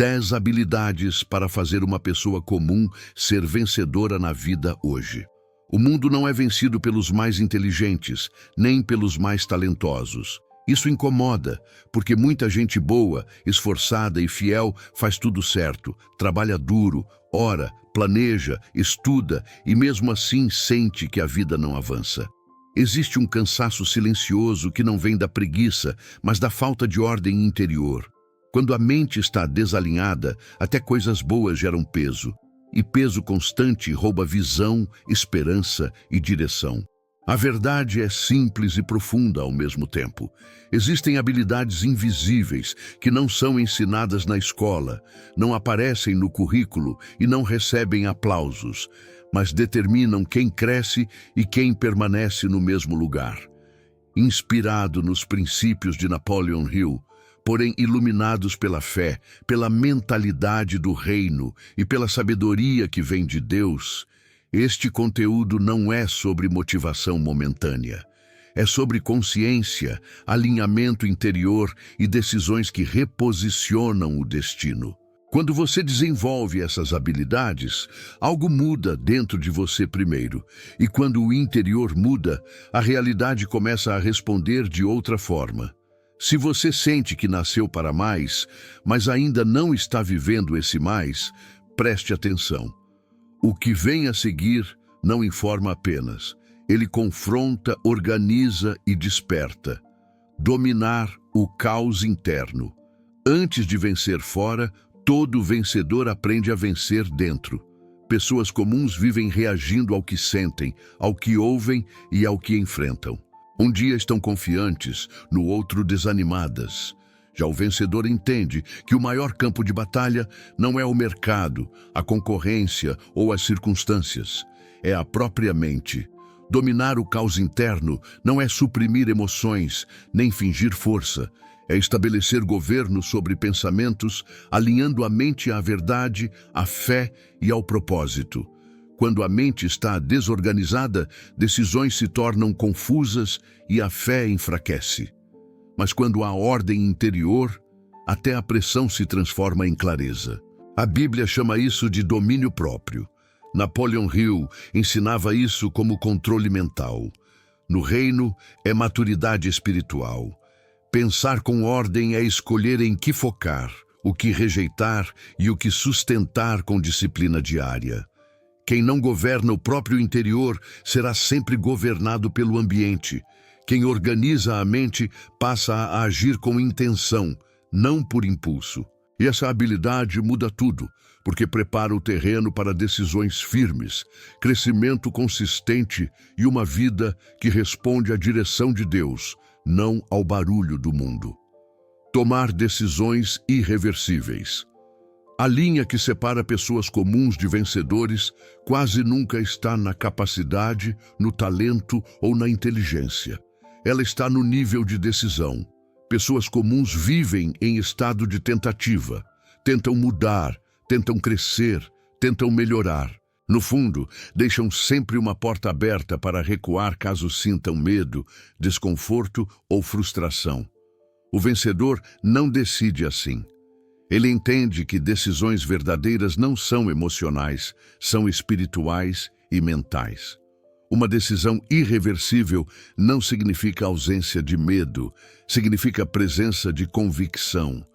10 habilidades para fazer uma pessoa comum ser vencedora na vida hoje. O mundo não é vencido pelos mais inteligentes, nem pelos mais talentosos. Isso incomoda, porque muita gente boa, esforçada e fiel faz tudo certo, trabalha duro, ora, planeja, estuda e mesmo assim sente que a vida não avança. Existe um cansaço silencioso que não vem da preguiça, mas da falta de ordem interior. Quando a mente está desalinhada, até coisas boas geram peso. E peso constante rouba visão, esperança e direção. A verdade é simples e profunda ao mesmo tempo. Existem habilidades invisíveis que não são ensinadas na escola, não aparecem no currículo e não recebem aplausos, mas determinam quem cresce e quem permanece no mesmo lugar. Inspirado nos princípios de Napoleon Hill, porém iluminados pela fé, pela mentalidade do reino e pela sabedoria que vem de Deus, este conteúdo não é sobre motivação momentânea. É sobre consciência, alinhamento interior e decisões que reposicionam o destino. Quando você desenvolve essas habilidades, algo muda dentro de você primeiro. E quando o interior muda, a realidade começa a responder de outra forma. Se você sente que nasceu para mais, mas ainda não está vivendo esse mais, preste atenção. O que vem a seguir não informa apenas. Ele confronta, organiza e desperta. Dominar o caos interno. Antes de vencer fora, todo vencedor aprende a vencer dentro. Pessoas comuns vivem reagindo ao que sentem, ao que ouvem e ao que enfrentam. Um dia estão confiantes, no outro desanimadas. Já o vencedor entende que o maior campo de batalha não é o mercado, a concorrência ou as circunstâncias. É a própria mente. Dominar o caos interno não é suprimir emoções, nem fingir força. É estabelecer governo sobre pensamentos, alinhando a mente à verdade, à fé e ao propósito. Quando a mente está desorganizada, decisões se tornam confusas e a fé enfraquece. Mas quando há ordem interior, até a pressão se transforma em clareza. A Bíblia chama isso de domínio próprio. Napoleon Hill ensinava isso como controle mental. No reino, é maturidade espiritual. Pensar com ordem é escolher em que focar, o que rejeitar e o que sustentar com disciplina diária. Quem não governa o próprio interior será sempre governado pelo ambiente. Quem organiza a mente passa a agir com intenção, não por impulso. E essa habilidade muda tudo, porque prepara o terreno para decisões firmes, crescimento consistente e uma vida que responde à direção de Deus, não ao barulho do mundo. Tomar decisões irreversíveis. A linha que separa pessoas comuns de vencedores quase nunca está na capacidade, no talento ou na inteligência. Ela está no nível de decisão. Pessoas comuns vivem em estado de tentativa. Tentam mudar, tentam crescer, tentam melhorar. No fundo, deixam sempre uma porta aberta para recuar caso sintam medo, desconforto ou frustração. O vencedor não decide assim. Ele entende que decisões verdadeiras não são emocionais, são espirituais e mentais. Uma decisão irreversível não significa ausência de medo, significa presença de convicção.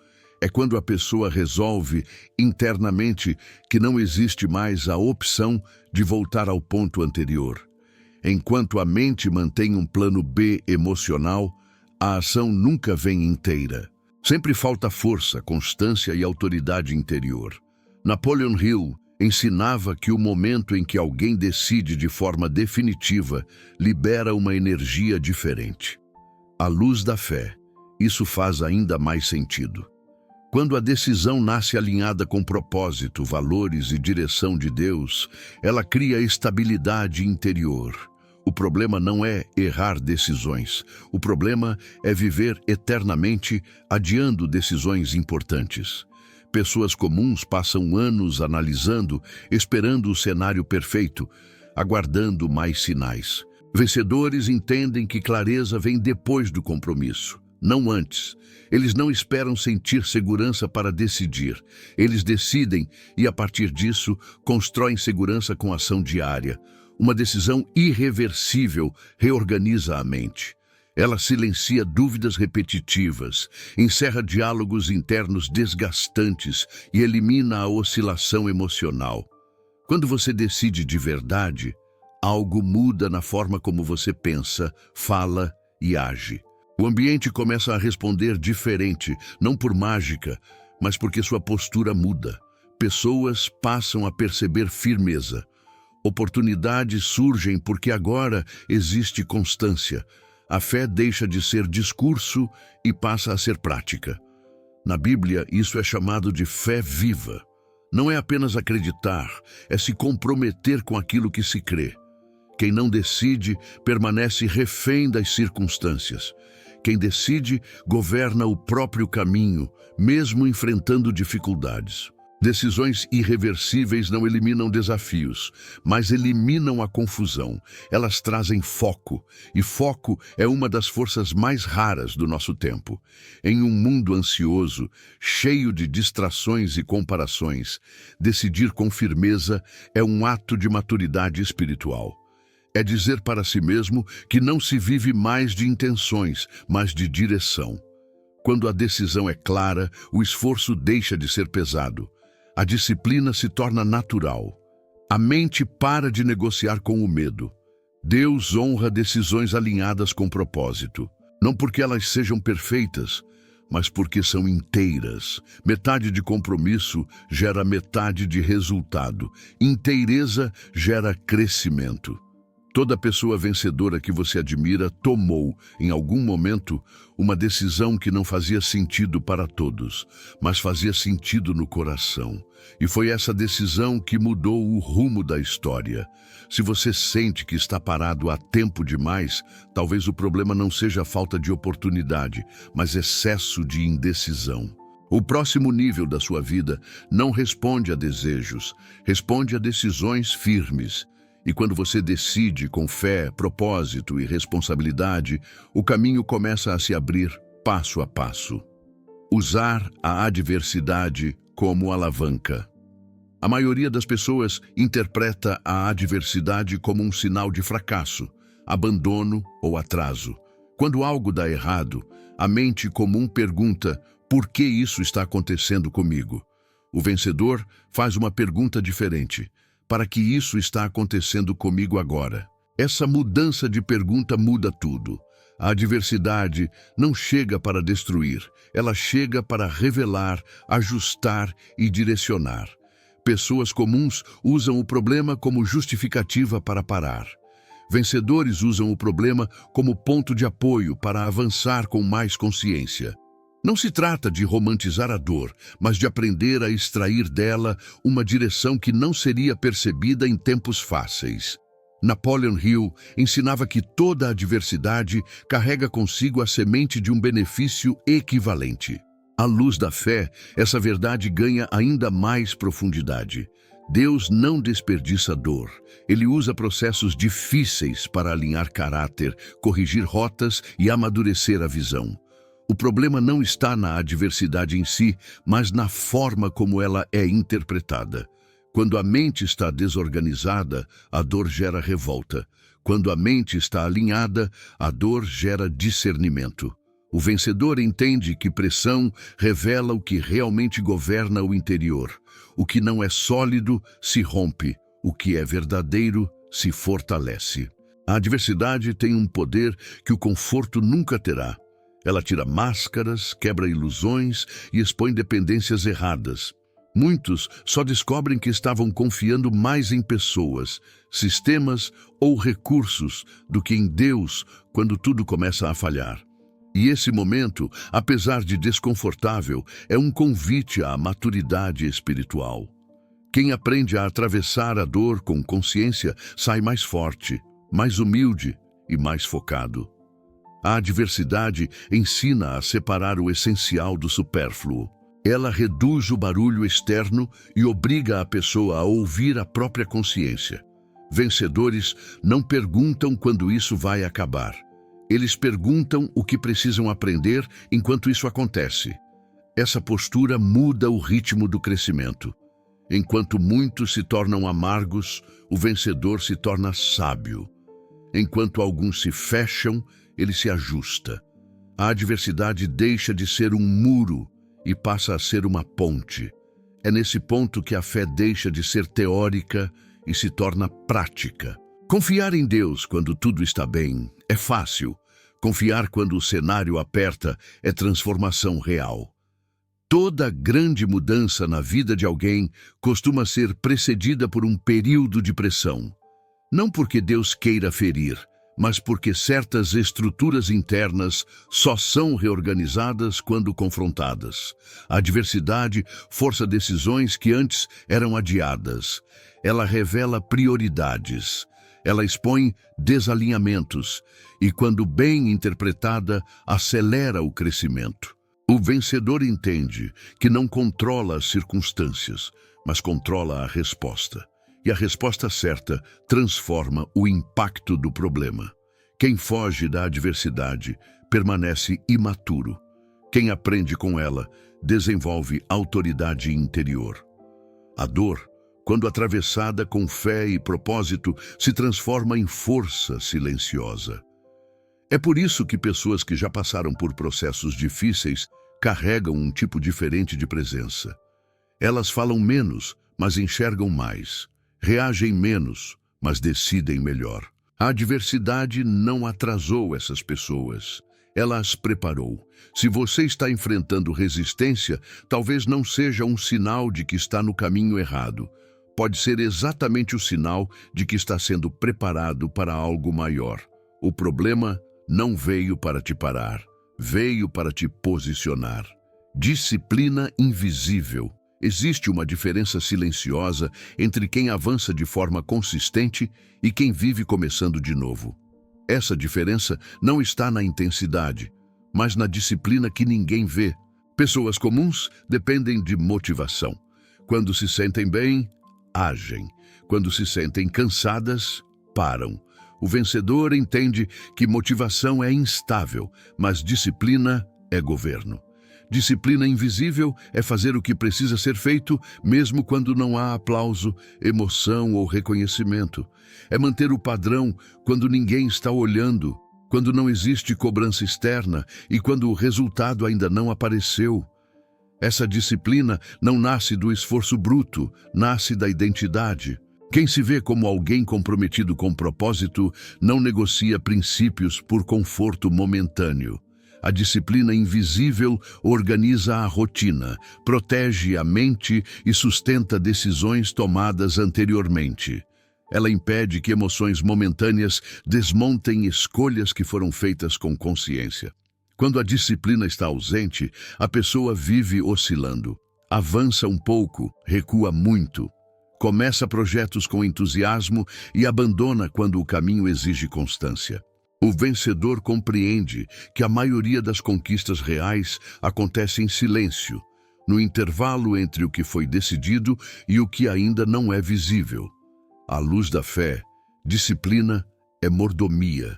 É quando a pessoa resolve internamente que não existe mais a opção de voltar ao ponto anterior. Enquanto a mente mantém um plano B emocional, a ação nunca vem inteira. Sempre falta força, constância e autoridade interior. Napoleon Hill ensinava que o momento em que alguém decide de forma definitiva libera uma energia diferente. À luz da fé, isso faz ainda mais sentido. Quando a decisão nasce alinhada com propósito, valores e direção de Deus, ela cria estabilidade interior. O problema não é errar decisões. O problema é viver eternamente adiando decisões importantes. Pessoas comuns passam anos analisando, esperando o cenário perfeito, aguardando mais sinais. Vencedores entendem que clareza vem depois do compromisso, não antes. Eles não esperam sentir segurança para decidir. Eles decidem e, a partir disso, constroem segurança com ação diária. Uma decisão irreversível reorganiza a mente. Ela silencia dúvidas repetitivas, encerra diálogos internos desgastantes e elimina a oscilação emocional. Quando você decide de verdade, algo muda na forma como você pensa, fala e age. O ambiente começa a responder diferente, não por mágica, mas porque sua postura muda. Pessoas passam a perceber firmeza. Oportunidades surgem porque agora existe constância. A fé deixa de ser discurso e passa a ser prática. Na Bíblia, isso é chamado de fé viva. Não é apenas acreditar, é se comprometer com aquilo que se crê. Quem não decide, permanece refém das circunstâncias. Quem decide, governa o próprio caminho, mesmo enfrentando dificuldades. Decisões irreversíveis não eliminam desafios, mas eliminam a confusão. Elas trazem foco, e foco é uma das forças mais raras do nosso tempo. Em um mundo ansioso, cheio de distrações e comparações, decidir com firmeza é um ato de maturidade espiritual. É dizer para si mesmo que não se vive mais de intenções, mas de direção. Quando a decisão é clara, o esforço deixa de ser pesado. A disciplina se torna natural. A mente para de negociar com o medo. Deus honra decisões alinhadas com propósito. Não porque elas sejam perfeitas, mas porque são inteiras. Metade de compromisso gera metade de resultado. Inteireza gera crescimento. Toda pessoa vencedora que você admira tomou, em algum momento, uma decisão que não fazia sentido para todos, mas fazia sentido no coração. E foi essa decisão que mudou o rumo da história. Se você sente que está parado há tempo demais, talvez o problema não seja a falta de oportunidade, mas excesso de indecisão. O próximo nível da sua vida não responde a desejos, responde a decisões firmes. E quando você decide com fé, propósito e responsabilidade, o caminho começa a se abrir passo a passo. Usar a adversidade como alavanca. A maioria das pessoas interpreta a adversidade como um sinal de fracasso, abandono ou atraso. Quando algo dá errado, a mente comum pergunta: por que isso está acontecendo comigo? O vencedor faz uma pergunta diferente: para que isso está acontecendo comigo agora? Essa mudança de pergunta muda tudo. A adversidade não chega para destruir, ela chega para revelar, ajustar e direcionar. Pessoas comuns usam o problema como justificativa para parar. Vencedores usam o problema como ponto de apoio para avançar com mais consciência. Não se trata de romantizar a dor, mas de aprender a extrair dela uma direção que não seria percebida em tempos fáceis. Napoleon Hill ensinava que toda adversidade carrega consigo a semente de um benefício equivalente. À luz da fé, essa verdade ganha ainda mais profundidade. Deus não desperdiça dor. Ele usa processos difíceis para alinhar caráter, corrigir rotas e amadurecer a visão. O problema não está na adversidade em si, mas na forma como ela é interpretada. Quando a mente está desorganizada, a dor gera revolta. Quando a mente está alinhada, a dor gera discernimento. O vencedor entende que pressão revela o que realmente governa o interior. O que não é sólido se rompe, o que é verdadeiro se fortalece. A adversidade tem um poder que o conforto nunca terá. Ela tira máscaras, quebra ilusões e expõe dependências erradas. Muitos só descobrem que estavam confiando mais em pessoas, sistemas ou recursos do que em Deus quando tudo começa a falhar. E esse momento, apesar de desconfortável, é um convite à maturidade espiritual. Quem aprende a atravessar a dor com consciência sai mais forte, mais humilde e mais focado. A adversidade ensina a separar o essencial do supérfluo. Ela reduz o barulho externo e obriga a pessoa a ouvir a própria consciência. Vencedores não perguntam quando isso vai acabar. Eles perguntam o que precisam aprender enquanto isso acontece. Essa postura muda o ritmo do crescimento. Enquanto muitos se tornam amargos, o vencedor se torna sábio. Enquanto alguns se fecham, ele se ajusta. A adversidade deixa de ser um muro e passa a ser uma ponte. É nesse ponto que a fé deixa de ser teórica e se torna prática. Confiar em Deus quando tudo está bem é fácil. Confiar quando o cenário aperta é transformação real. Toda grande mudança na vida de alguém costuma ser precedida por um período de pressão. Não porque Deus queira ferir, mas porque certas estruturas internas só são reorganizadas quando confrontadas. A adversidade força decisões que antes eram adiadas. Ela revela prioridades. Ela expõe desalinhamentos e, quando bem interpretada, acelera o crescimento. O vencedor entende que não controla as circunstâncias, mas controla a resposta. E a resposta certa transforma o impacto do problema. Quem foge da adversidade permanece imaturo. Quem aprende com ela desenvolve autoridade interior. A dor, quando atravessada com fé e propósito, se transforma em força silenciosa. É por isso que pessoas que já passaram por processos difíceis carregam um tipo diferente de presença. Elas falam menos, mas enxergam mais. Reagem menos, mas decidem melhor. A adversidade não atrasou essas pessoas. Ela as preparou. Se você está enfrentando resistência, talvez não seja um sinal de que está no caminho errado. Pode ser exatamente o sinal de que está sendo preparado para algo maior. O problema não veio para te parar, veio para te posicionar. Disciplina invisível. Existe uma diferença silenciosa entre quem avança de forma consistente e quem vive começando de novo. Essa diferença não está na intensidade, mas na disciplina que ninguém vê. Pessoas comuns dependem de motivação. Quando se sentem bem, agem. Quando se sentem cansadas, param. O vencedor entende que motivação é instável, mas disciplina é governo. Disciplina invisível é fazer o que precisa ser feito, mesmo quando não há aplauso, emoção ou reconhecimento. É manter o padrão quando ninguém está olhando, quando não existe cobrança externa e quando o resultado ainda não apareceu. Essa disciplina não nasce do esforço bruto, nasce da identidade. Quem se vê como alguém comprometido com propósito não negocia princípios por conforto momentâneo. A disciplina invisível organiza a rotina, protege a mente e sustenta decisões tomadas anteriormente. Ela impede que emoções momentâneas desmontem escolhas que foram feitas com consciência. Quando a disciplina está ausente, a pessoa vive oscilando. Avança um pouco, recua muito. Começa projetos com entusiasmo e abandona quando o caminho exige constância. O vencedor compreende que a maioria das conquistas reais acontece em silêncio, no intervalo entre o que foi decidido e o que ainda não é visível. À luz da fé, disciplina é mordomia.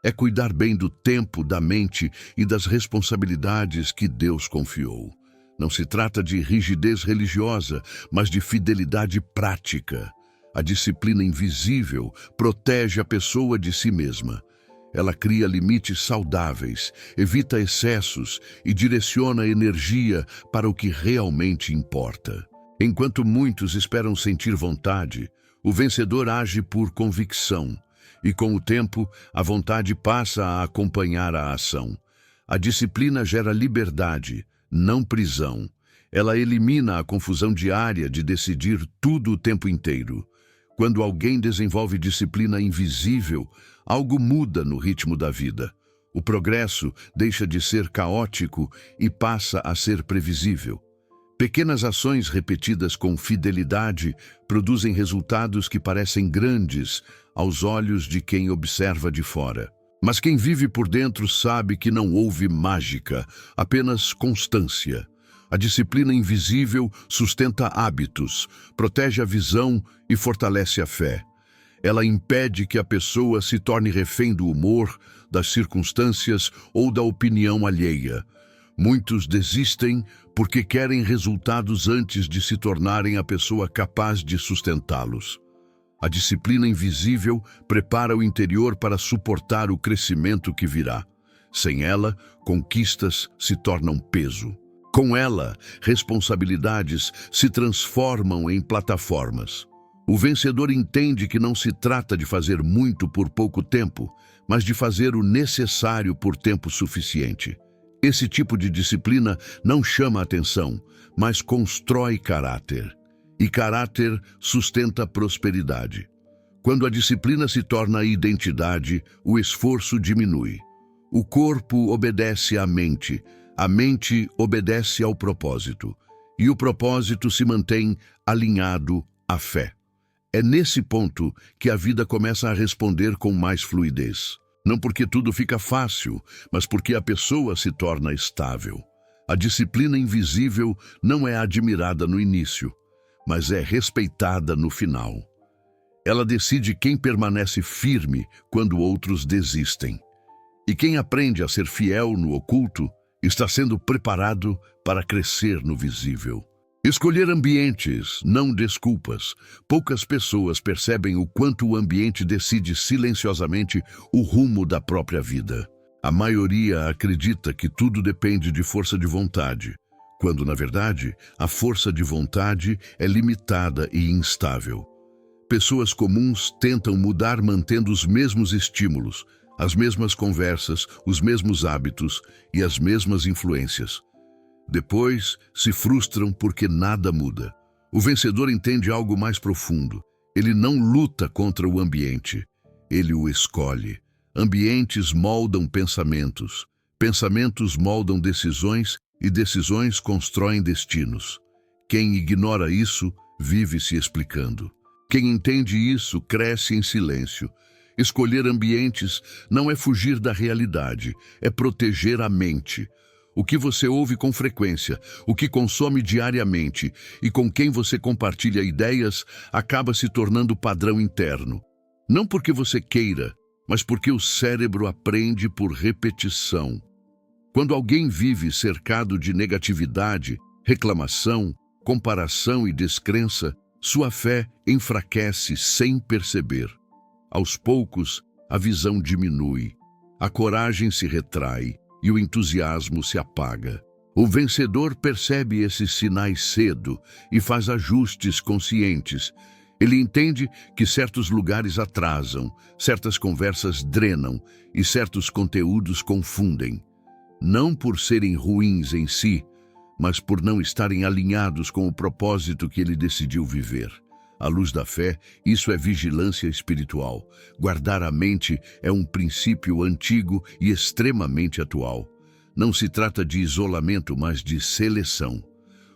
É cuidar bem do tempo, da mente e das responsabilidades que Deus confiou. Não se trata de rigidez religiosa, mas de fidelidade prática. A disciplina invisível protege a pessoa de si mesma. Ela cria limites saudáveis, evita excessos e direciona energia para o que realmente importa. Enquanto muitos esperam sentir vontade, o vencedor age por convicção. E com o tempo, a vontade passa a acompanhar a ação. A disciplina gera liberdade, não prisão. Ela elimina a confusão diária de decidir tudo o tempo inteiro. Quando alguém desenvolve disciplina invisível, algo muda no ritmo da vida. O progresso deixa de ser caótico e passa a ser previsível. Pequenas ações repetidas com fidelidade produzem resultados que parecem grandes aos olhos de quem observa de fora. Mas quem vive por dentro sabe que não houve mágica, apenas constância. A disciplina invisível sustenta hábitos, protege a visão e fortalece a fé. Ela impede que a pessoa se torne refém do humor, das circunstâncias ou da opinião alheia. Muitos desistem porque querem resultados antes de se tornarem a pessoa capaz de sustentá-los. A disciplina invisível prepara o interior para suportar o crescimento que virá. Sem ela, conquistas se tornam peso. Com ela, responsabilidades se transformam em plataformas. O vencedor entende que não se trata de fazer muito por pouco tempo, mas de fazer o necessário por tempo suficiente. Esse tipo de disciplina não chama atenção, mas constrói caráter. E caráter sustenta prosperidade. Quando a disciplina se torna a identidade, o esforço diminui. O corpo obedece à mente, a mente obedece ao propósito, e o propósito se mantém alinhado à fé. É nesse ponto que a vida começa a responder com mais fluidez. Não porque tudo fica fácil, mas porque a pessoa se torna estável. A disciplina invisível não é admirada no início, mas é respeitada no final. Ela decide quem permanece firme quando outros desistem. E quem aprende a ser fiel no oculto está sendo preparado para crescer no visível. Escolher ambientes, não desculpas. Poucas pessoas percebem o quanto o ambiente decide silenciosamente o rumo da própria vida. A maioria acredita que tudo depende de força de vontade, quando, na verdade, a força de vontade é limitada e instável. Pessoas comuns tentam mudar mantendo os mesmos estímulos, as mesmas conversas, os mesmos hábitos e as mesmas influências. Depois, se frustram porque nada muda. O vencedor entende algo mais profundo. Ele não luta contra o ambiente, ele o escolhe. Ambientes moldam pensamentos, pensamentos moldam decisões e decisões constroem destinos. Quem ignora isso, vive se explicando. Quem entende isso, cresce em silêncio. Escolher ambientes não é fugir da realidade, é proteger a mente. O que você ouve com frequência, o que consome diariamente e com quem você compartilha ideias acaba se tornando padrão interno. Não porque você queira, mas porque o cérebro aprende por repetição. Quando alguém vive cercado de negatividade, reclamação, comparação e descrença, sua fé enfraquece sem perceber. Aos poucos, a visão diminui, a coragem se retrai e o entusiasmo se apaga. O vencedor percebe esses sinais cedo e faz ajustes conscientes. Ele entende que certos lugares atrasam, certas conversas drenam e certos conteúdos confundem. Não por serem ruins em si, mas por não estarem alinhados com o propósito que ele decidiu viver. À luz da fé, isso é vigilância espiritual. Guardar a mente é um princípio antigo e extremamente atual. Não se trata de isolamento, mas de seleção.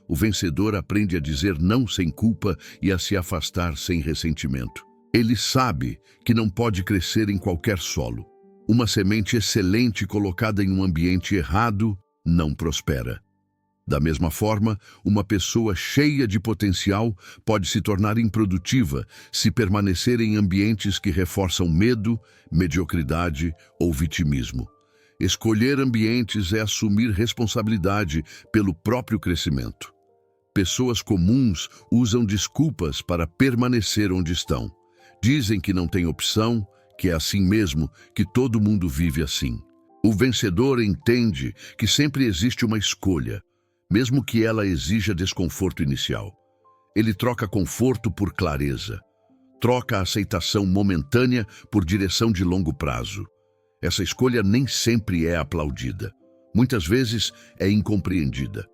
O vencedor aprende a dizer não sem culpa e a se afastar sem ressentimento. Ele sabe que não pode crescer em qualquer solo. Uma semente excelente colocada em um ambiente errado não prospera. Da mesma forma, uma pessoa cheia de potencial pode se tornar improdutiva se permanecer em ambientes que reforçam medo, mediocridade ou vitimismo. Escolher ambientes é assumir responsabilidade pelo próprio crescimento. Pessoas comuns usam desculpas para permanecer onde estão. Dizem que não tem opção, que é assim mesmo, que todo mundo vive assim. O vencedor entende que sempre existe uma escolha, mesmo que ela exija desconforto inicial. Ele troca conforto por clareza. Troca a aceitação momentânea por direção de longo prazo. Essa escolha nem sempre é aplaudida. Muitas vezes é incompreendida.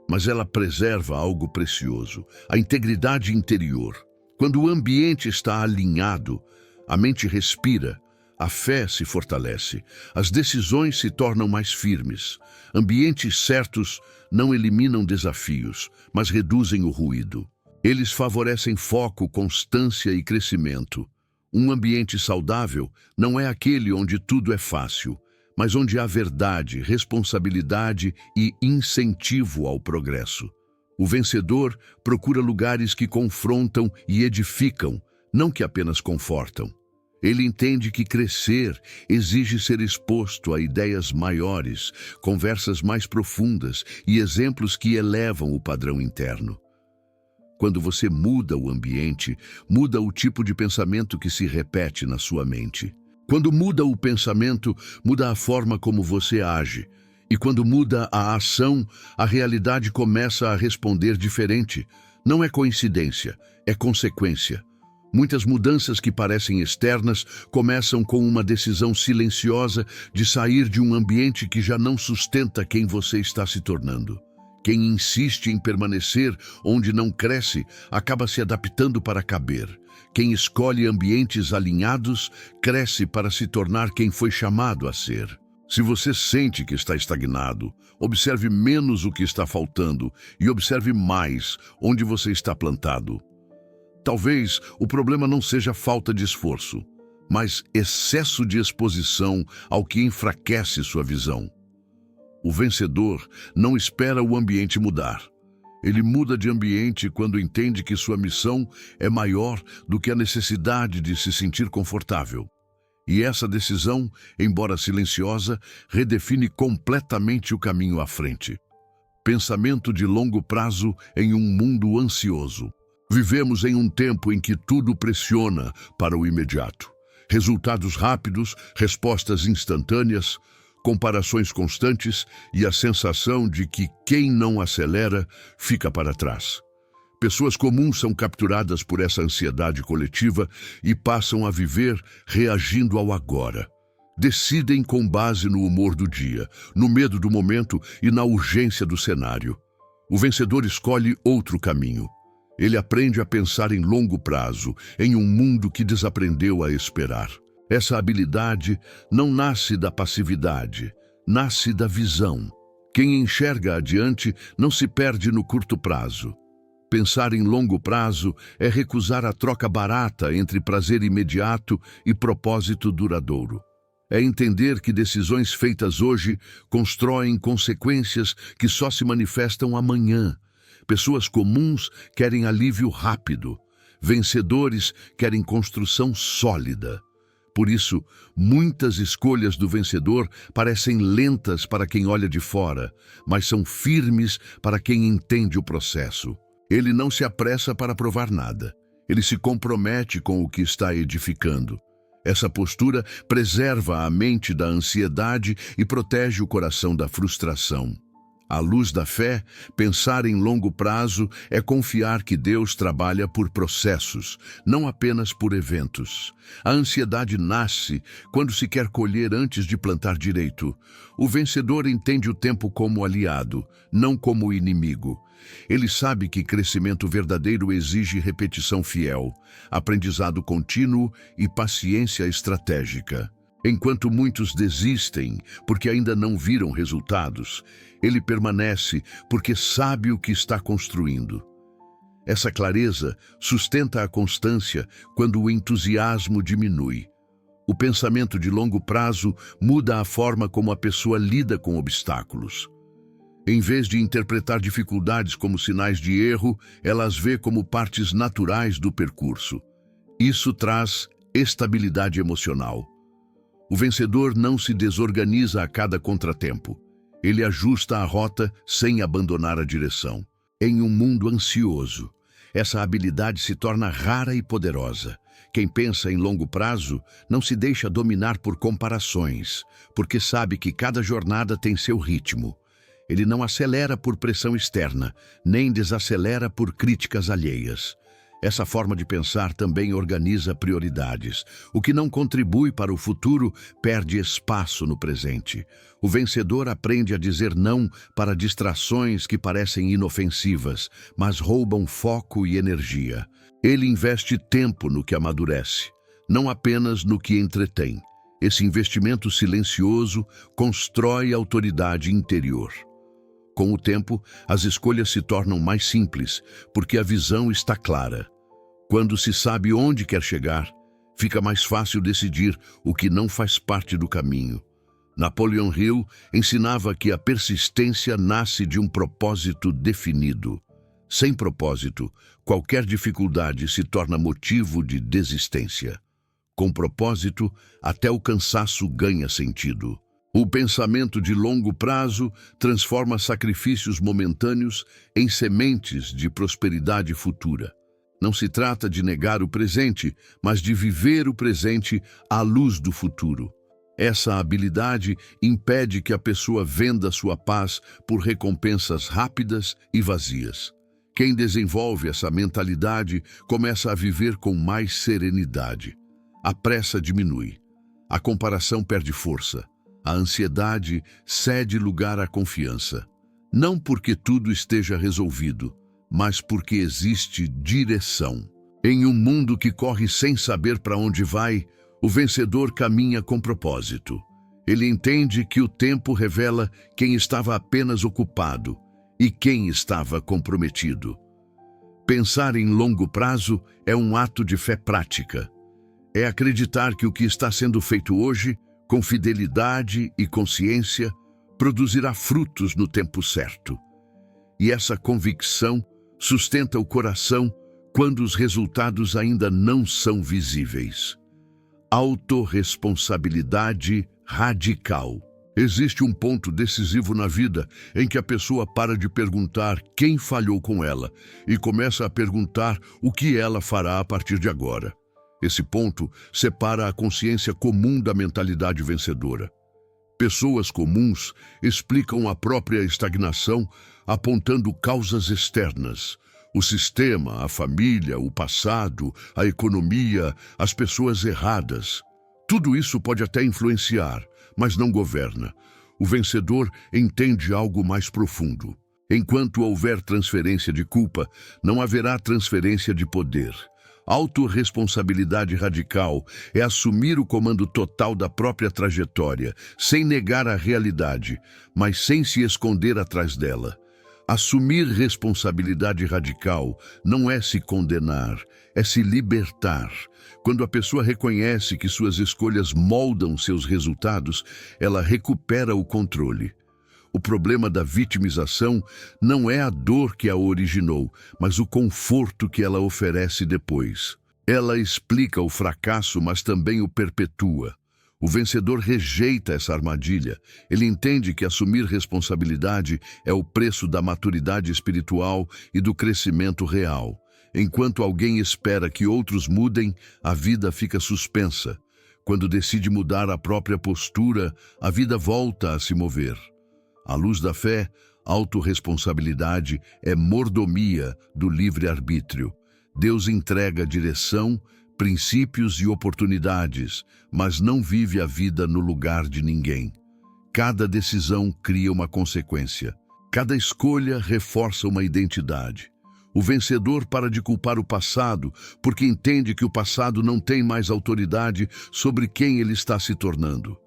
Mas ela preserva algo precioso, a integridade interior. Quando o ambiente está alinhado, a mente respira, a fé se fortalece, as decisões se tornam mais firmes. Ambientes certos não eliminam desafios, mas reduzem o ruído. Eles favorecem foco, constância e crescimento. Um ambiente saudável não é aquele onde tudo é fácil, mas onde há verdade, responsabilidade e incentivo ao progresso. O vencedor procura lugares que confrontam e edificam, não que apenas confortam. Ele entende que crescer exige ser exposto a ideias maiores, conversas mais profundas e exemplos que elevam o padrão interno. Quando você muda o ambiente, muda o tipo de pensamento que se repete na sua mente. Quando muda o pensamento, muda a forma como você age. E quando muda a ação, a realidade começa a responder diferente. Não é coincidência, é consequência. Muitas mudanças que parecem externas começam com uma decisão silenciosa de sair de um ambiente que já não sustenta quem você está se tornando. Quem insiste em permanecer onde não cresce, acaba se adaptando para caber. Quem escolhe ambientes alinhados, cresce para se tornar quem foi chamado a ser. Se você sente que está estagnado, observe menos o que está faltando e observe mais onde você está plantado. Talvez o problema não seja falta de esforço, mas excesso de exposição ao que enfraquece sua visão. O vencedor não espera o ambiente mudar. Ele muda de ambiente quando entende que sua missão é maior do que a necessidade de se sentir confortável. E essa decisão, embora silenciosa, redefine completamente o caminho à frente. Pensamento de longo prazo em um mundo ansioso. Vivemos em um tempo em que tudo pressiona para o imediato. Resultados rápidos, respostas instantâneas, comparações constantes e a sensação de que quem não acelera fica para trás. Pessoas comuns são capturadas por essa ansiedade coletiva e passam a viver reagindo ao agora. Decidem com base no humor do dia, no medo do momento e na urgência do cenário. O vencedor escolhe outro caminho. Ele aprende a pensar em longo prazo, em um mundo que desaprendeu a esperar. Essa habilidade não nasce da passividade, nasce da visão. Quem enxerga adiante não se perde no curto prazo. Pensar em longo prazo é recusar a troca barata entre prazer imediato e propósito duradouro. É entender que decisões feitas hoje constroem consequências que só se manifestam amanhã. Pessoas comuns querem alívio rápido. Vencedores querem construção sólida. Por isso, muitas escolhas do vencedor parecem lentas para quem olha de fora, mas são firmes para quem entende o processo. Ele não se apressa para provar nada. Ele se compromete com o que está edificando. Essa postura preserva a mente da ansiedade e protege o coração da frustração. À luz da fé, pensar em longo prazo é confiar que Deus trabalha por processos, não apenas por eventos. A ansiedade nasce quando se quer colher antes de plantar direito. O vencedor entende o tempo como aliado, não como inimigo. Ele sabe que crescimento verdadeiro exige repetição fiel, aprendizado contínuo e paciência estratégica. Enquanto muitos desistem porque ainda não viram resultados, ele permanece porque sabe o que está construindo. Essa clareza sustenta a constância quando o entusiasmo diminui. O pensamento de longo prazo muda a forma como a pessoa lida com obstáculos. Em vez de interpretar dificuldades como sinais de erro, ela as vê como partes naturais do percurso. Isso traz estabilidade emocional. O vencedor não se desorganiza a cada contratempo. Ele ajusta a rota sem abandonar a direção. Em um mundo ansioso, essa habilidade se torna rara e poderosa. Quem pensa em longo prazo não se deixa dominar por comparações, porque sabe que cada jornada tem seu ritmo. Ele não acelera por pressão externa, nem desacelera por críticas alheias. Essa forma de pensar também organiza prioridades. O que não contribui para o futuro perde espaço no presente. O vencedor aprende a dizer não para distrações que parecem inofensivas, mas roubam foco e energia. Ele investe tempo no que amadurece, não apenas no que entretém. Esse investimento silencioso constrói autoridade interior. Com o tempo, as escolhas se tornam mais simples, porque a visão está clara. Quando se sabe onde quer chegar, fica mais fácil decidir o que não faz parte do caminho. Napoleon Hill ensinava que a persistência nasce de um propósito definido. Sem propósito, qualquer dificuldade se torna motivo de desistência. Com propósito, até o cansaço ganha sentido. O pensamento de longo prazo transforma sacrifícios momentâneos em sementes de prosperidade futura. Não se trata de negar o presente, mas de viver o presente à luz do futuro. Essa habilidade impede que a pessoa venda sua paz por recompensas rápidas e vazias. Quem desenvolve essa mentalidade começa a viver com mais serenidade. A pressa diminui. A comparação perde força. A ansiedade cede lugar à confiança. Não porque tudo esteja resolvido, mas porque existe direção. Em um mundo que corre sem saber para onde vai, o vencedor caminha com propósito. Ele entende que o tempo revela quem estava apenas ocupado e quem estava comprometido. Pensar em longo prazo é um ato de fé prática. É acreditar que o que está sendo feito hoje, com fidelidade e consciência, produzirá frutos no tempo certo. E essa convicção sustenta o coração quando os resultados ainda não são visíveis. Autorresponsabilidade radical. Existe um ponto decisivo na vida em que a pessoa para de perguntar quem falhou com ela e começa a perguntar o que ela fará a partir de agora. Esse ponto separa a consciência comum da mentalidade vencedora. Pessoas comuns explicam a própria estagnação apontando causas externas. O sistema, a família, o passado, a economia, as pessoas erradas. Tudo isso pode até influenciar, mas não governa. O vencedor entende algo mais profundo. Enquanto houver transferência de culpa, não haverá transferência de poder. Autorresponsabilidade radical é assumir o comando total da própria trajetória, sem negar a realidade, mas sem se esconder atrás dela. Assumir responsabilidade radical não é se condenar, é se libertar. Quando a pessoa reconhece que suas escolhas moldam seus resultados, ela recupera o controle. O problema da vitimização não é a dor que a originou, mas o conforto que ela oferece depois. Ela explica o fracasso, mas também o perpetua. O vencedor rejeita essa armadilha. Ele entende que assumir responsabilidade é o preço da maturidade espiritual e do crescimento real. Enquanto alguém espera que outros mudem, a vida fica suspensa. Quando decide mudar a própria postura, a vida volta a se mover. À luz da fé, autorresponsabilidade é mordomia do livre-arbítrio. Deus entrega direção, princípios e oportunidades, mas não vive a vida no lugar de ninguém. Cada decisão cria uma consequência. Cada escolha reforça uma identidade. O vencedor para de culpar o passado, porque entende que o passado não tem mais autoridade sobre quem ele está se tornando.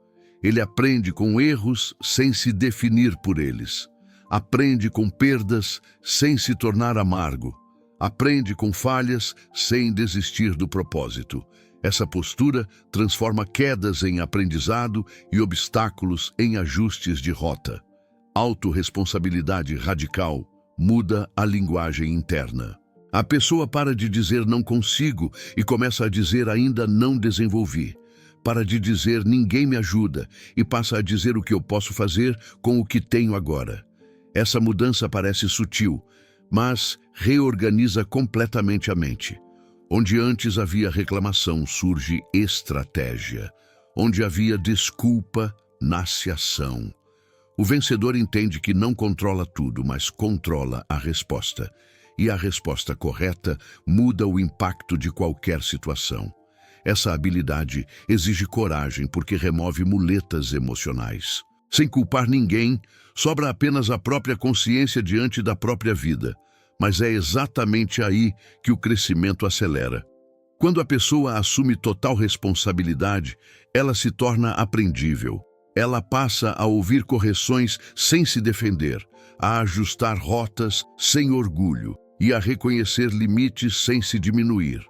Ele aprende com erros sem se definir por eles. Aprende com perdas sem se tornar amargo. Aprende com falhas sem desistir do propósito. Essa postura transforma quedas em aprendizado e obstáculos em ajustes de rota. Autorresponsabilidade radical muda a linguagem interna. A pessoa para de dizer não consigo e começa a dizer ainda não desenvolvi. Para de dizer ninguém me ajuda e passa a dizer o que eu posso fazer com o que tenho agora. Essa mudança parece sutil, mas reorganiza completamente a mente. Onde antes havia reclamação, surge estratégia. Onde havia desculpa, nasce ação. O vencedor entende que não controla tudo, mas controla a resposta. E a resposta correta muda o impacto de qualquer situação. Essa habilidade exige coragem porque remove muletas emocionais. Sem culpar ninguém, sobra apenas a própria consciência diante da própria vida. Mas é exatamente aí que o crescimento acelera. Quando a pessoa assume total responsabilidade, ela se torna aprendível. Ela passa a ouvir correções sem se defender, a ajustar rotas sem orgulho e a reconhecer limites sem se diminuir.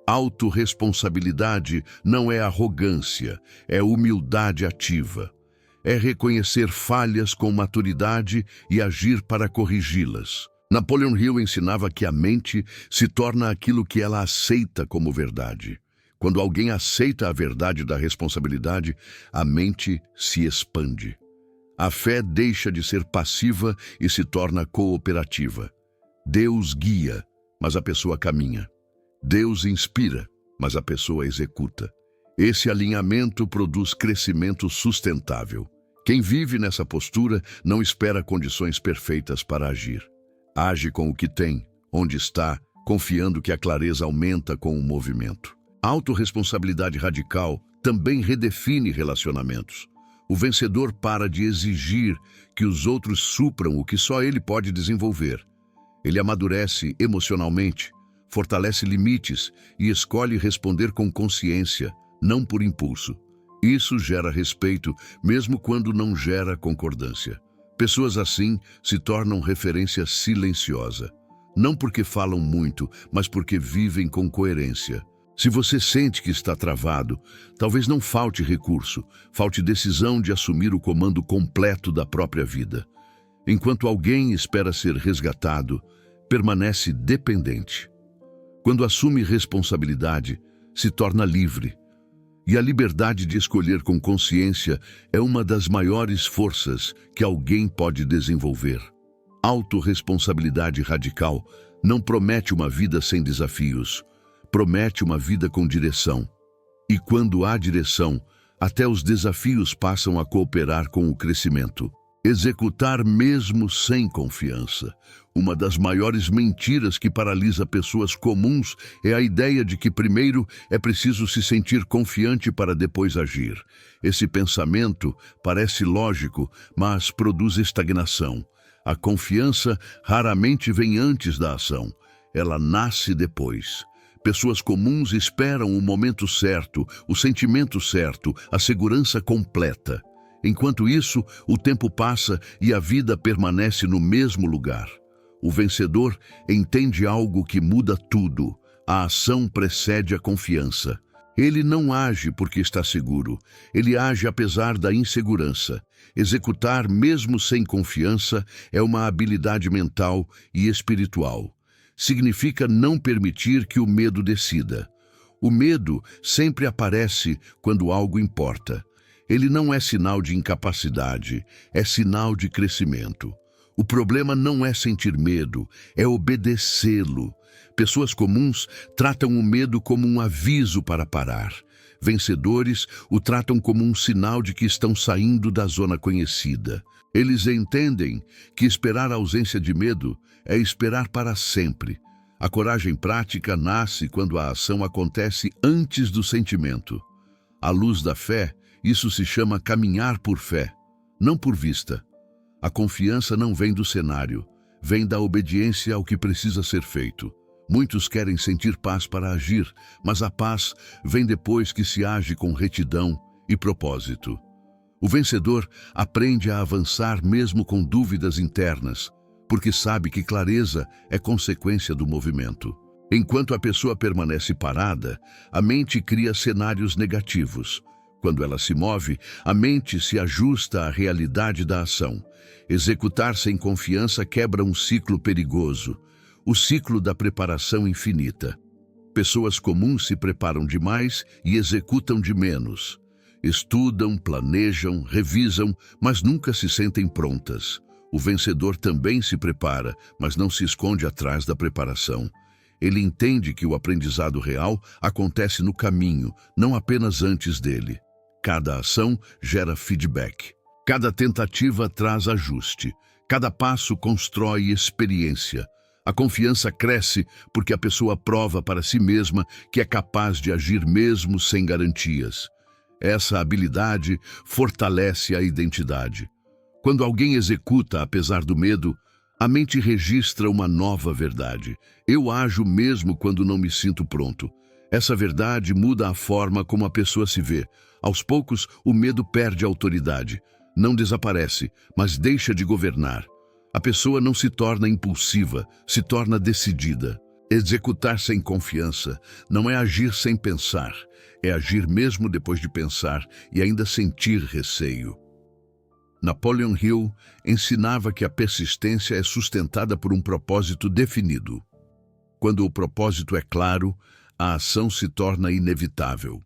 Autorresponsabilidade não é arrogância, é humildade ativa. É reconhecer falhas com maturidade e agir para corrigi-las. Napoleon Hill ensinava que a mente se torna aquilo que ela aceita como verdade. Quando alguém aceita a verdade da responsabilidade, a mente se expande. A fé deixa de ser passiva e se torna cooperativa. Deus guia, mas a pessoa caminha. Deus inspira, mas a pessoa executa. Esse alinhamento produz crescimento sustentável. Quem vive nessa postura não espera condições perfeitas para agir. Age com o que tem, onde está, confiando que a clareza aumenta com o movimento. A autorresponsabilidade radical também redefine relacionamentos. O vencedor para de exigir que os outros supram o que só ele pode desenvolver. Ele amadurece emocionalmente, fortalece limites e escolhe responder com consciência, não por impulso. Isso gera respeito, mesmo quando não gera concordância. Pessoas assim se tornam referência silenciosa. Não porque falam muito, mas porque vivem com coerência. Se você sente que está travado, talvez não falte recurso, falte decisão de assumir o comando completo da própria vida. Enquanto alguém espera ser resgatado, permanece dependente. Quando assume responsabilidade, se torna livre. E a liberdade de escolher com consciência é uma das maiores forças que alguém pode desenvolver. Autorresponsabilidade radical não promete uma vida sem desafios, promete uma vida com direção. E quando há direção, até os desafios passam a cooperar com o crescimento. Executar mesmo sem confiança. Uma das maiores mentiras que paralisa pessoas comuns é a ideia de que primeiro é preciso se sentir confiante para depois agir. Esse pensamento parece lógico, mas produz estagnação. A confiança raramente vem antes da ação. Ela nasce depois. Pessoas comuns esperam o momento certo, o sentimento certo, a segurança completa. Enquanto isso, o tempo passa e a vida permanece no mesmo lugar. O vencedor entende algo que muda tudo. A ação precede a confiança. Ele não age porque está seguro. Ele age apesar da insegurança. Executar mesmo sem confiança é uma habilidade mental e espiritual. Significa não permitir que o medo decida. O medo sempre aparece quando algo importa. Ele não é sinal de incapacidade, é sinal de crescimento. O problema não é sentir medo, é obedecê-lo. Pessoas comuns tratam o medo como um aviso para parar. Vencedores o tratam como um sinal de que estão saindo da zona conhecida. Eles entendem que esperar a ausência de medo é esperar para sempre. A coragem prática nasce quando a ação acontece antes do sentimento. À luz da fé, isso se chama caminhar por fé, não por vista. A confiança não vem do cenário, vem da obediência ao que precisa ser feito. Muitos querem sentir paz para agir, mas a paz vem depois que se age com retidão e propósito. O vencedor aprende a avançar mesmo com dúvidas internas, porque sabe que clareza é consequência do movimento. Enquanto a pessoa permanece parada, a mente cria cenários negativos. Quando ela se move, a mente se ajusta à realidade da ação. Executar sem confiança quebra um ciclo perigoso, o ciclo da preparação infinita. Pessoas comuns se preparam demais e executam de menos. Estudam, planejam, revisam, mas nunca se sentem prontas. O vencedor também se prepara, mas não se esconde atrás da preparação. Ele entende que o aprendizado real acontece no caminho, não apenas antes dele. Cada ação gera feedback. Cada tentativa traz ajuste. Cada passo constrói experiência. A confiança cresce porque a pessoa prova para si mesma que é capaz de agir mesmo sem garantias. Essa habilidade fortalece a identidade. Quando alguém executa apesar do medo, a mente registra uma nova verdade. Eu ajo mesmo quando não me sinto pronto. Essa verdade muda a forma como a pessoa se vê. Aos poucos, o medo perde a autoridade. Não desaparece, mas deixa de governar. A pessoa não se torna impulsiva, se torna decidida. Executar sem confiança não é agir sem pensar, é agir mesmo depois de pensar e ainda sentir receio. Napoleon Hill ensinava que a persistência é sustentada por um propósito definido. Quando o propósito é claro, a ação se torna inevitável.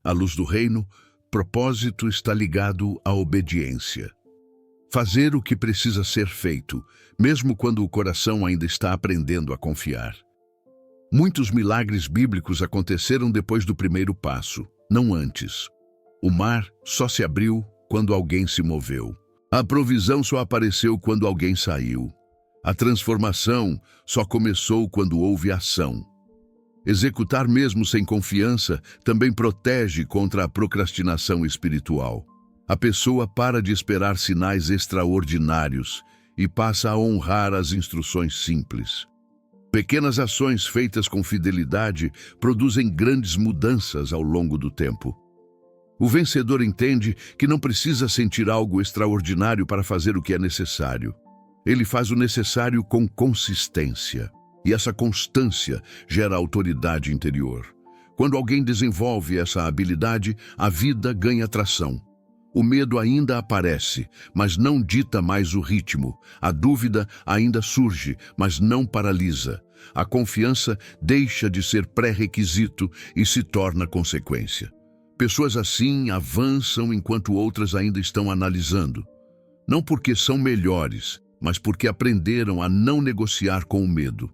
À luz do reino, propósito está ligado à obediência. Fazer o que precisa ser feito, mesmo quando o coração ainda está aprendendo a confiar. Muitos milagres bíblicos aconteceram depois do primeiro passo, não antes. O mar só se abriu quando alguém se moveu. A provisão só apareceu quando alguém saiu. A transformação só começou quando houve ação. Executar mesmo sem confiança também protege contra a procrastinação espiritual. A pessoa para de esperar sinais extraordinários e passa a honrar as instruções simples. Pequenas ações feitas com fidelidade produzem grandes mudanças ao longo do tempo. O vencedor entende que não precisa sentir algo extraordinário para fazer o que é necessário. Ele faz o necessário com consistência. E essa constância gera autoridade interior. Quando alguém desenvolve essa habilidade, a vida ganha tração. O medo ainda aparece, mas não dita mais o ritmo. A dúvida ainda surge, mas não paralisa. A confiança deixa de ser pré-requisito e se torna consequência. Pessoas assim avançam enquanto outras ainda estão analisando. Não porque são melhores, mas porque aprenderam a não negociar com o medo.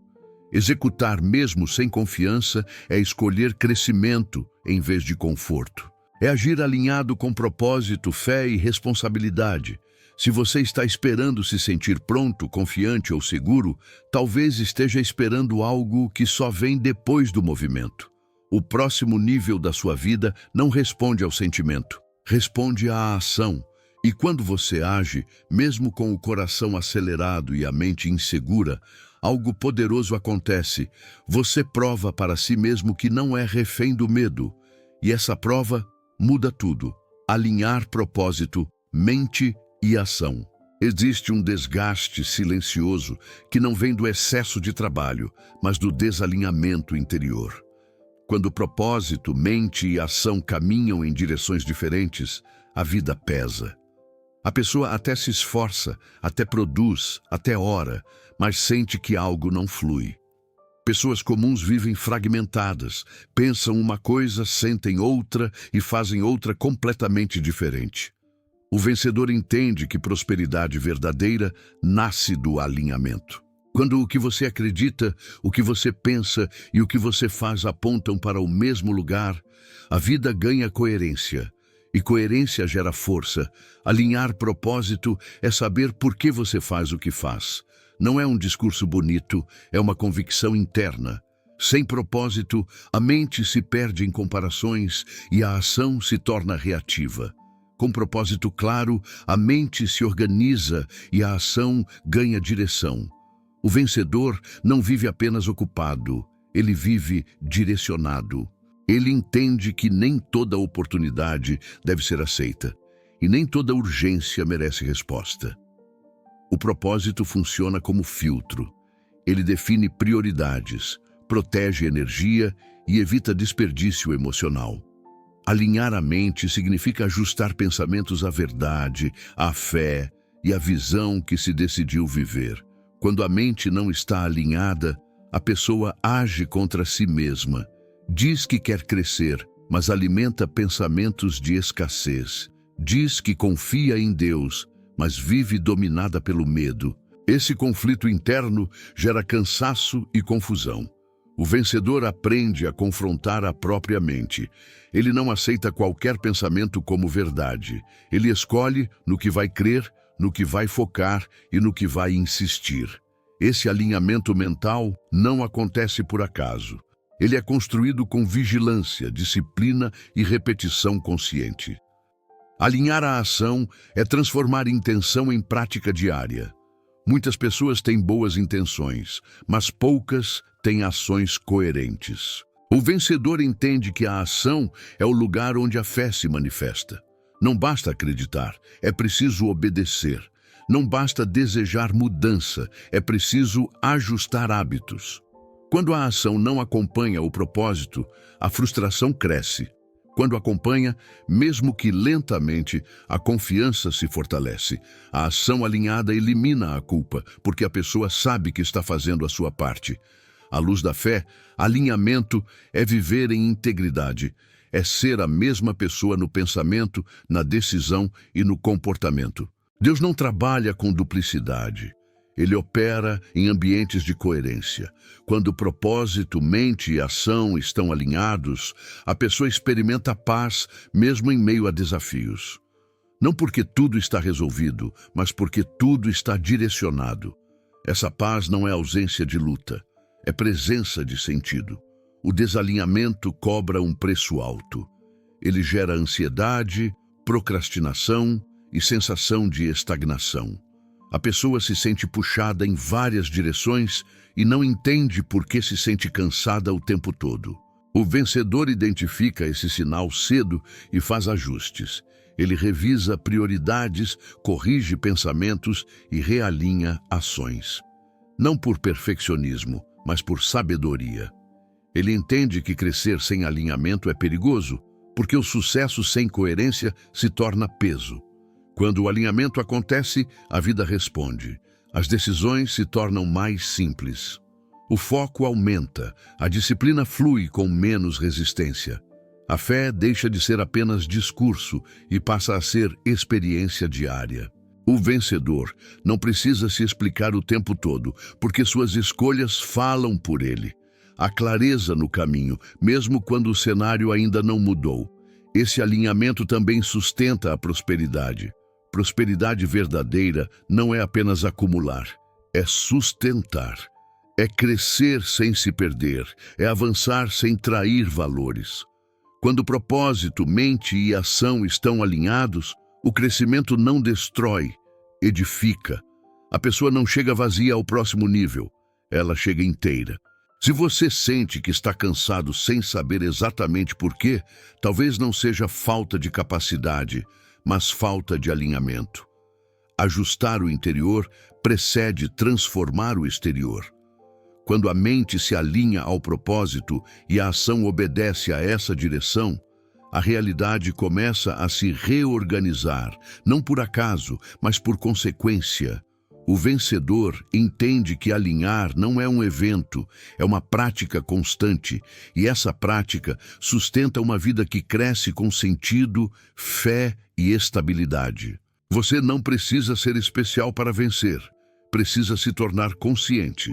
Executar mesmo sem confiança é escolher crescimento em vez de conforto. É agir alinhado com propósito, fé e responsabilidade. Se você está esperando se sentir pronto, confiante ou seguro, talvez esteja esperando algo que só vem depois do movimento. O próximo nível da sua vida não responde ao sentimento, responde à ação. E quando você age, mesmo com o coração acelerado e a mente insegura, algo poderoso acontece. Você prova para si mesmo que não é refém do medo. E essa prova muda tudo. Alinhar propósito, mente e ação. Existe um desgaste silencioso que não vem do excesso de trabalho, mas do desalinhamento interior. Quando propósito, mente e ação caminham em direções diferentes, a vida pesa. A pessoa até se esforça, até produz, até ora, mas sente que algo não flui. Pessoas comuns vivem fragmentadas, pensam uma coisa, sentem outra e fazem outra completamente diferente. O vencedor entende que prosperidade verdadeira nasce do alinhamento. Quando o que você acredita, o que você pensa e o que você faz apontam para o mesmo lugar, a vida ganha coerência. E coerência gera força. Alinhar propósito é saber por que você faz o que faz. Não é um discurso bonito, é uma convicção interna. Sem propósito, a mente se perde em comparações e a ação se torna reativa. Com propósito claro, a mente se organiza e a ação ganha direção. O vencedor não vive apenas ocupado, ele vive direcionado. Ele entende que nem toda oportunidade deve ser aceita e nem toda urgência merece resposta. O propósito funciona como filtro. Ele define prioridades, protege energia e evita desperdício emocional. Alinhar a mente significa ajustar pensamentos à verdade, à fé e à visão que se decidiu viver. Quando a mente não está alinhada, a pessoa age contra si mesma. Diz que quer crescer, mas alimenta pensamentos de escassez. Diz que confia em Deus, mas vive dominada pelo medo. Esse conflito interno gera cansaço e confusão. O vencedor aprende a confrontar a própria mente. Ele não aceita qualquer pensamento como verdade. Ele escolhe no que vai crer, no que vai focar e no que vai insistir. Esse alinhamento mental não acontece por acaso. Ele é construído com vigilância, disciplina e repetição consciente. Alinhar a ação é transformar intenção em prática diária. Muitas pessoas têm boas intenções, mas poucas têm ações coerentes. O vencedor entende que a ação é o lugar onde a fé se manifesta. Não basta acreditar, é preciso obedecer. Não basta desejar mudança, é preciso ajustar hábitos. Quando a ação não acompanha o propósito, a frustração cresce. Quando acompanha, mesmo que lentamente, a confiança se fortalece. A ação alinhada elimina a culpa, porque a pessoa sabe que está fazendo a sua parte. À luz da fé, alinhamento é viver em integridade, é ser a mesma pessoa no pensamento, na decisão e no comportamento. Deus não trabalha com duplicidade. Ele opera em ambientes de coerência. Quando propósito, mente e ação estão alinhados, a pessoa experimenta paz mesmo em meio a desafios. Não porque tudo está resolvido, mas porque tudo está direcionado. Essa paz não é ausência de luta, é presença de sentido. O desalinhamento cobra um preço alto. Ele gera ansiedade, procrastinação e sensação de estagnação. A pessoa se sente puxada em várias direções e não entende por que se sente cansada o tempo todo. O vencedor identifica esse sinal cedo e faz ajustes. Ele revisa prioridades, corrige pensamentos e realinha ações. Não por perfeccionismo, mas por sabedoria. Ele entende que crescer sem alinhamento é perigoso, porque o sucesso sem coerência se torna peso. Quando o alinhamento acontece, a vida responde. As decisões se tornam mais simples. O foco aumenta, a disciplina flui com menos resistência. A fé deixa de ser apenas discurso e passa a ser experiência diária. O vencedor não precisa se explicar o tempo todo, porque suas escolhas falam por ele. Há clareza no caminho, mesmo quando o cenário ainda não mudou. Esse alinhamento também sustenta a prosperidade. Prosperidade verdadeira não é apenas acumular, é sustentar. É crescer sem se perder, é avançar sem trair valores. Quando propósito, mente e ação estão alinhados, o crescimento não destrói, edifica. A pessoa não chega vazia ao próximo nível, ela chega inteira. Se você sente que está cansado sem saber exatamente por quê, talvez não seja falta de capacidade, mas falta de alinhamento. Ajustar o interior precede transformar o exterior. Quando a mente se alinha ao propósito e a ação obedece a essa direção, a realidade começa a se reorganizar, não por acaso, mas por consequência. O vencedor entende que alinhar não é um evento, é uma prática constante, e essa prática sustenta uma vida que cresce com sentido, fé e estabilidade. Você não precisa ser especial para vencer, precisa se tornar consciente.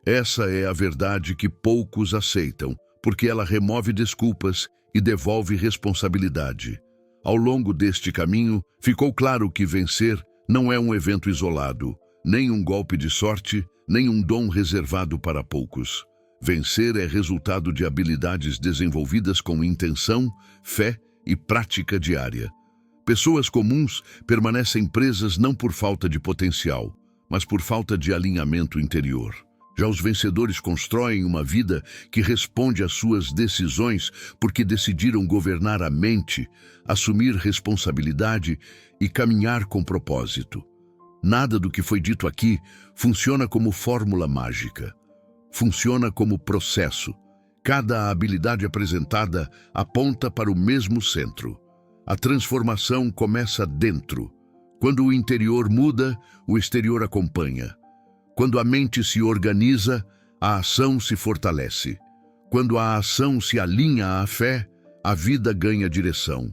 Essa é a verdade que poucos aceitam, porque ela remove desculpas e devolve responsabilidade. Ao longo deste caminho, ficou claro que vencer não é um evento isolado, nem um golpe de sorte, nem um dom reservado para poucos. Vencer é resultado de habilidades desenvolvidas com intenção, fé e prática diária. Pessoas comuns permanecem presas não por falta de potencial, mas por falta de alinhamento interior. Já os vencedores constroem uma vida que responde às suas decisões porque decidiram governar a mente, assumir responsabilidade e caminhar com propósito. Nada do que foi dito aqui funciona como fórmula mágica. Funciona como processo. Cada habilidade apresentada aponta para o mesmo centro. A transformação começa dentro. Quando o interior muda, o exterior acompanha. Quando a mente se organiza, a ação se fortalece. Quando a ação se alinha à fé, a vida ganha direção.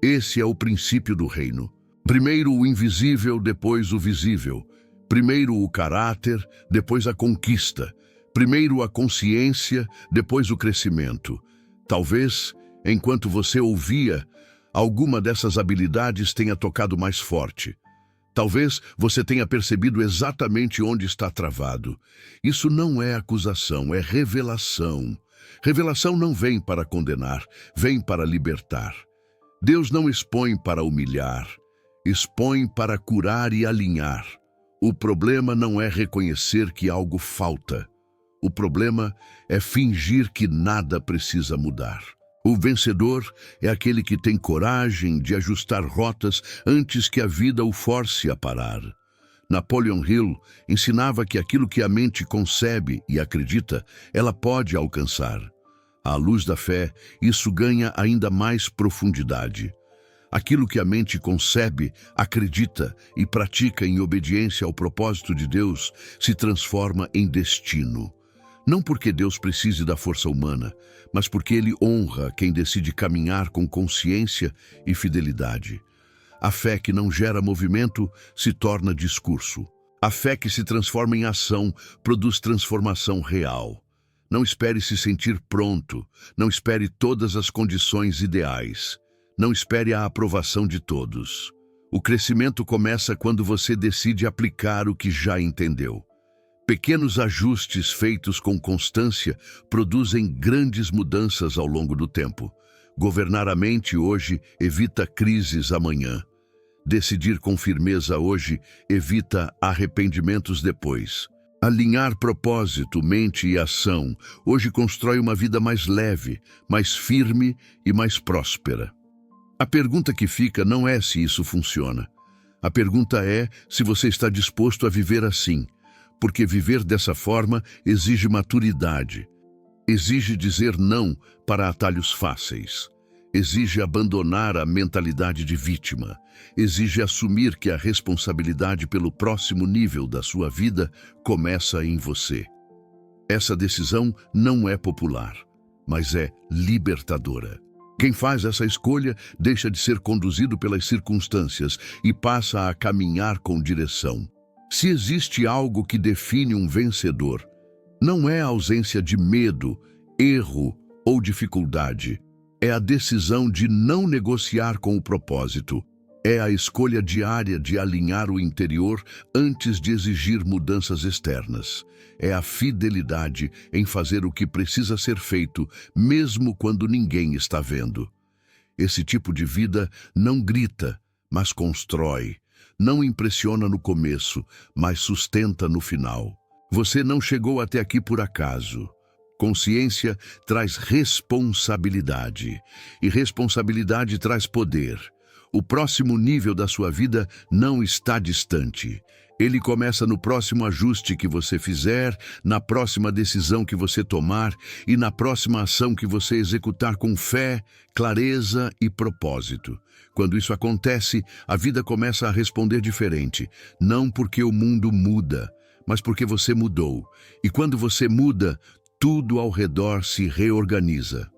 Esse é o princípio do reino. Primeiro o invisível, depois o visível. Primeiro o caráter, depois a conquista. Primeiro a consciência, depois o crescimento. Talvez, enquanto você ouvia, alguma dessas habilidades tenha tocado mais forte. Talvez você tenha percebido exatamente onde está travado. Isso não é acusação, é revelação. Revelação não vem para condenar, vem para libertar. Deus não expõe para humilhar, expõe para curar e alinhar. O problema não é reconhecer que algo falta. O problema é fingir que nada precisa mudar. O vencedor é aquele que tem coragem de ajustar rotas antes que a vida o force a parar. Napoleon Hill ensinava que aquilo que a mente concebe e acredita, ela pode alcançar. À luz da fé, isso ganha ainda mais profundidade. Aquilo que a mente concebe, acredita e pratica em obediência ao propósito de Deus se transforma em destino. Não porque Deus precise da força humana, mas porque Ele honra quem decide caminhar com consciência e fidelidade. A fé que não gera movimento se torna discurso. A fé que se transforma em ação produz transformação real. Não espere se sentir pronto, não espere todas as condições ideais, não espere a aprovação de todos. O crescimento começa quando você decide aplicar o que já entendeu. Pequenos ajustes feitos com constância produzem grandes mudanças ao longo do tempo. Governar a mente hoje evita crises amanhã. Decidir com firmeza hoje evita arrependimentos depois. Alinhar propósito, mente e ação hoje constrói uma vida mais leve, mais firme e mais próspera. A pergunta que fica não é se isso funciona. A pergunta é se você está disposto a viver assim, porque viver dessa forma exige maturidade, exige dizer não para atalhos fáceis, exige abandonar a mentalidade de vítima, exige assumir que a responsabilidade pelo próximo nível da sua vida começa em você. Essa decisão não é popular, mas é libertadora. Quem faz essa escolha deixa de ser conduzido pelas circunstâncias e passa a caminhar com direção. Se existe algo que define um vencedor, não é a ausência de medo, erro ou dificuldade. É a decisão de não negociar com o propósito. É a escolha diária de alinhar o interior antes de exigir mudanças externas. É a fidelidade em fazer o que precisa ser feito, mesmo quando ninguém está vendo. Esse tipo de vida não grita, mas constrói. Não impressiona no começo, mas sustenta no final. Você não chegou até aqui por acaso. Consciência traz responsabilidade, e responsabilidade traz poder. O próximo nível da sua vida não está distante. Ele começa no próximo ajuste que você fizer, na próxima decisão que você tomar e na próxima ação que você executar com fé, clareza e propósito. Quando isso acontece, a vida começa a responder diferente, não porque o mundo muda, mas porque você mudou. E quando você muda, tudo ao redor se reorganiza.